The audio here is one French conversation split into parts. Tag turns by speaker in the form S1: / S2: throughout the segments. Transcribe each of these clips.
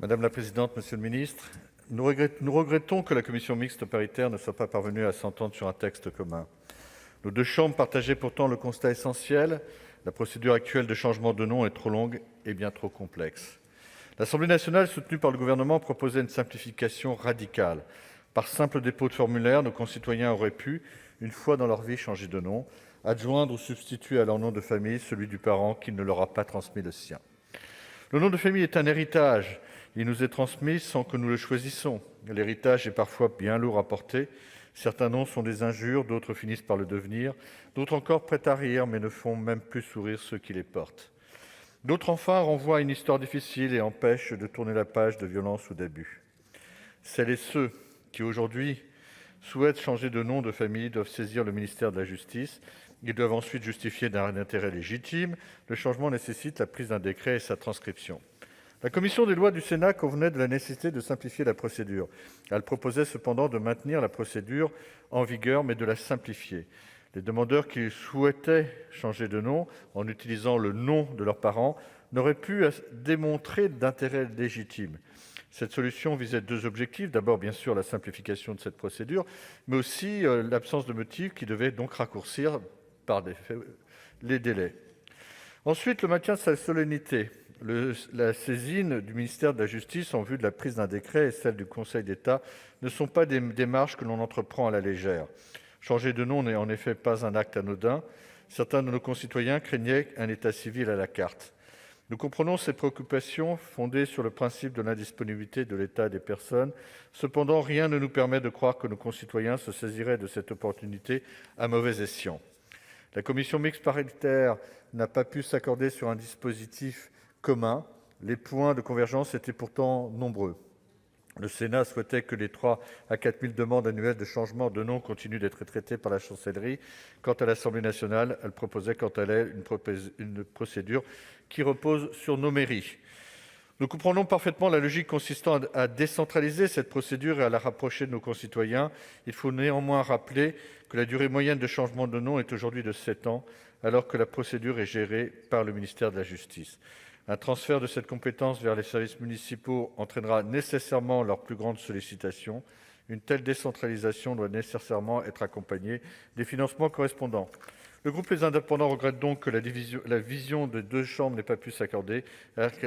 S1: Madame la présidente, monsieur le ministre, nous regrettons que la commission mixte paritaire ne soit pas parvenue à s'entendre sur un texte commun. Nos deux chambres partageaient pourtant le constat essentiel: la procédure actuelle de changement de nom est trop longue et bien trop complexe. L'Assemblée nationale, soutenue par le Gouvernement, proposait une simplification radicale. Par simple dépôt de formulaire, nos concitoyens auraient pu, une fois dans leur vie, changer de nom, adjoindre ou substituer à leur nom de famille celui du parent qui ne leur a pas transmis le sien. Le nom de famille est un héritage. Il nous est transmis sans que nous le choisissions. L'héritage est parfois bien lourd à porter. Certains noms sont des injures, d'autres finissent par le devenir, d'autres encore prêtent à rire mais ne font même plus sourire ceux qui les portent. D'autres enfin renvoient à une histoire difficile et empêchent de tourner la page de violence ou d'abus. Celles et ceux qui aujourd'hui souhaitent changer de nom de famille doivent saisir le ministère de la Justice. Ils doivent ensuite justifier d'un intérêt légitime. Le changement nécessite la prise d'un décret et sa transcription. La commission des lois du Sénat convenait de la nécessité de simplifier la procédure. Elle proposait cependant de maintenir la procédure en vigueur, mais de la simplifier. Les demandeurs qui souhaitaient changer de nom en utilisant le nom de leurs parents n'auraient pu démontrer d'intérêt légitime. Cette solution visait deux objectifs. D'abord, bien sûr, la simplification de cette procédure, mais aussi l'absence de motifs qui devait donc raccourcir les délais. Ensuite, le maintien de sa solennité. La saisine du ministère de la Justice en vue de la prise d'un décret et celle du Conseil d'État ne sont pas des démarches que l'on entreprend à la légère. Changer de nom n'est en effet pas un acte anodin. Certains de nos concitoyens craignaient un état civil à la carte. Nous comprenons ces préoccupations fondées sur le principe de l'indisponibilité de l'état des personnes. Cependant, rien ne nous permet de croire que nos concitoyens se saisiraient de cette opportunité à mauvais escient. La commission mixte paritaire n'a pas pu s'accorder sur un dispositif commun. Les points de convergence étaient pourtant nombreux. Le Sénat souhaitait que les 3 000 à 4 000 demandes annuelles de changement de nom continuent d'être traitées par la Chancellerie. Quant à l'Assemblée nationale, elle proposait quant à elle une procédure qui repose sur nos mairies. Nous comprenons parfaitement la logique consistant à décentraliser cette procédure et à la rapprocher de nos concitoyens. Il faut néanmoins rappeler que la durée moyenne de changement de nom est aujourd'hui de 7 ans, alors que la procédure est gérée par le ministère de la Justice. Un transfert de cette compétence vers les services municipaux entraînera nécessairement leur plus grande sollicitation. Une telle décentralisation doit nécessairement être accompagnée des financements correspondants. Le groupe Les Indépendants regrette donc que la vision de deux chambres n'ait pas pu s'accorder,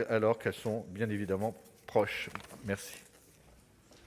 S1: alors qu'elles sont bien évidemment proches. Merci.